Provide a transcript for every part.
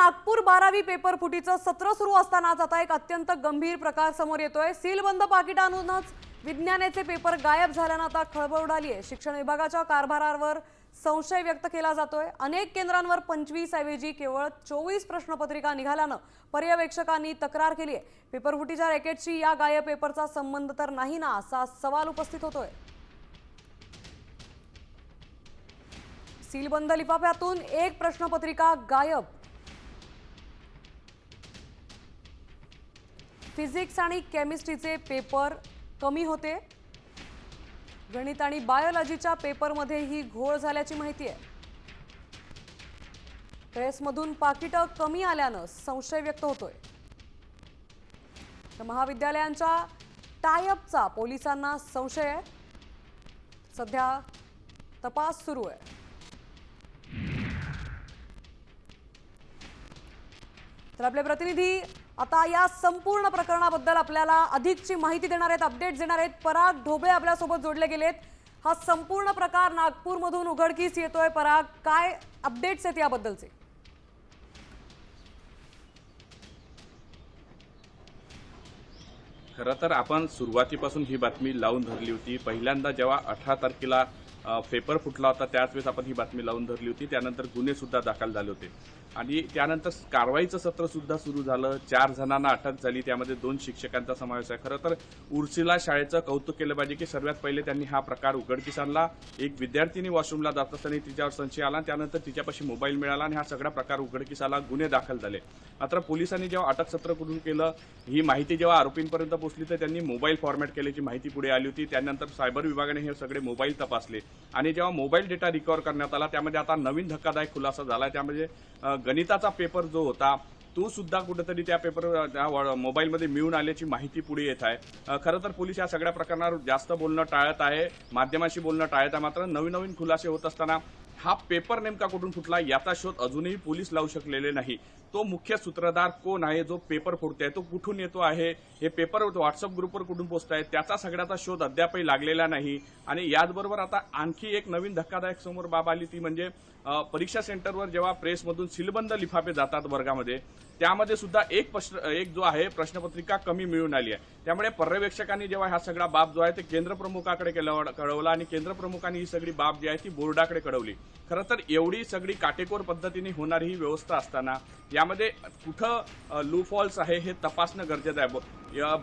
नागपूर 12वी पेपर फुटीचं सत्र सुरू असतानाच आता एक अत्यंत गंभीर प्रकार समोर येतोय। सीलबंद पाकिटांतूनच विज्ञानाचे पेपर गायब झाल्यानं आता खळबळ उडाली आहे। शिक्षण विभागाच्या कारभारावर संशय व्यक्त केला जातोय। अनेक केंद्रांवर 25 ऐवजी केवळ 24 प्रश्नपत्रिका निघाल्यानं पर्यवेक्षकांनी तक्रार केली आहे। पेपर फुटीच्या रॅकेटशी या गायब पेपरचा संबंध तर नाही ना, असा सवाल उपस्थित होतोय। सीलबंद लिफाफ्यातून एक प्रश्नपत्रिका गायब। फिजिक्स आणि केमिस्ट्रीचे पेपर कमी होते। गणित आणि बायोलॉजीच्या पेपरमध्ये ही घोळ झाल्याची माहिती आहे। प्रेसमधून पाकिटं कमी आल्यानं संशय व्यक्त होतोय। महाविद्यालयांच्या टायअपचा पोलिसांना संशय आहे। सध्या तपास सुरू आहे। तर आपले प्रतिनिधी आता या संपूर्ण प्रकरणाबद्दल आपल्याला अधिकची माहिती देणार आहेत, अपडेट्स देणार आहेत। पराग ढोबळे आपल्यासोबत जोडले गेलेत। हा संपूर्ण प्रकार नागपूरमधून उघडकीस येतोय। पराग, काय अपडेट्स आहेत याबद्दलचे? खरं तर आपण सुरुवातीपासून ही बातमी लावून धरली होती। पहिल्यांदा जेव्हा 18 तारखेला पेपर फुटला होता त्याच वेळेस आपण ही बातमी लावून धरली होती। त्यानंतर गुन्हे सुद्धा दाखल झाले होते आणि त्यानंतर कारवाईचं सत्र सुद्धा सुरू झालं। 4 जणांना अटक झाली, त्यामध्ये 2 शिक्षकांचा समावेश आहे। खरं तर उर्सिला शाळेचं कौतुक केलं पाहिजे की सर्वात पहिले त्यांनी हा प्रकार उघडकीस आणला। एक विद्यार्थिनी वॉशरूमला जात असताना तिच्यावर संशय आला, त्यानंतर तिच्यापाशी मोबाईल मिळाला आणि हा सगळा प्रकार उघडकीस आला। गुन्हे दाखल झाले। मात्र पोलिसांनी जेव्हा अटक सत्र सुरू केलं, ही माहिती जेव्हा आरोपींपर्यंत पोहोचली तर त्यांनी मोबाईल फॉर्मॅट केल्याची माहिती पुढे आली होती। त्यानंतर सायबर विभागाने हे सगळे मोबाईल तपासले आणि जेव्हा मोबाईल डेटा रिकव्हर करण्यात आला त्यामध्ये आता नवीन धक्कादायक खुलासा झाला। त्यामध्ये गणिताचा पेपर जो होता तो सुद्धा कुठेतरी त्या पेपर मोबाईलमध्ये मिळून आल्याची माहिती पुढे येत आहे। खरं तर पोलीस या सगळ्या प्रकरणावर जास्त बोलणं टाळत आहे, माध्यमांशी बोलणं टाळत आहे। मात्र नवीन खुलासे होत असताना हा पेपर नेमका कुठून फुटला याचा शोध अजूनही पोलीस लावू शकलेले नाही। तो मुख्य सूत्रधार कोण आहे, जो पेपर फोडतोय तो कुठून येतो आहे, हे पेपर व्हॉट्सअप ग्रुपवर कुठून पोहोचतायत त्याचा सगळ्याचा शोध अद्यापही लागलेला नाही। आणि याचबरोबर आता आणखी एक नवीन धक्कादायक समोर बाब आली, ती म्हणजे परीक्षा सेंटरवर जेव्हा प्रेसमधून सीलबंद लिफाफे जातात वर्गामध्ये, त्यामध्ये सुद्धा एक जो आहे प्रश्नपत्रिका कमी मिळून आली आहे। त्यामुळे पर्यवेक्षकांनी जेव्हा हा सगळा बाब जो आहे ते केंद्रप्रमुखाकडे कळवला आणि केंद्रप्रमुखांनी ही सगळी बाब जी आहे ती बोर्डाकडे कळवली। खरं तर एवढी सगळी काटेकोर पद्धतीने होणारी ही व्यवस्था असताना यामध्ये कुठं लूफॉल्स आहे हे तपासणं गरजेचं आहे।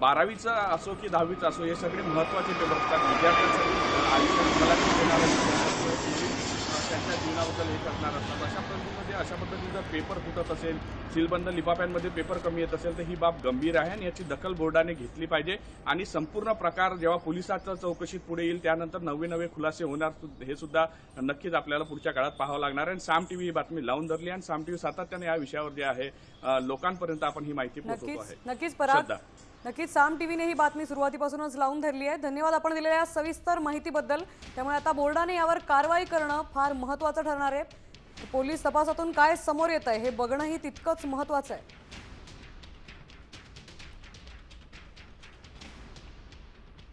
12वीचं असो की 10वीचं असो, हे सगळे महत्त्वाचे पेपर असतात। विद्यार्थ्यांसाठी त्यांच्या जीवनाबद्दल हे करणार असतात। अशा पद्धतीनं पेपर फुटत असेल, सीलबंद लिफाफ्यांमध्ये पेपर कमी येत असेल तर ही बाब गंभीर आहे आणि याची दखल बोर्डाने घेतली पाहिजे। आणि संपूर्ण प्रकार जेव्हा पोलिसांच्या चौकशीत पुढे येईल त्यानंतर नवे खुलासे होणार, हे सुद्धा नक्कीच आपल्याला पुढच्या काळात पाहावं लागणार आहे। साम टीव्ही ही बातमी लावून धरली आणि साम टीव्ही सातत्याने या विषयावर जे आहे लोकांपर्यंत आपण ही माहिती पोहोचवतो आहे। नक्कीच पराग, नक्कीच साम टीव्हीने ही बातमी सुरुवातीपासूनच लावून धरली आहे। धन्यवाद आपण दिलेल्या सविस्तर माहितीबद्दल। त्यामुळे आता बोर्डाने यावर कारवाई करणं फार महत्त्वाचं ठरणार आहे। पोलीस तपासातून काय समोर येत आहे हे बघणंही तितकंच महत्त्वाचं आहे।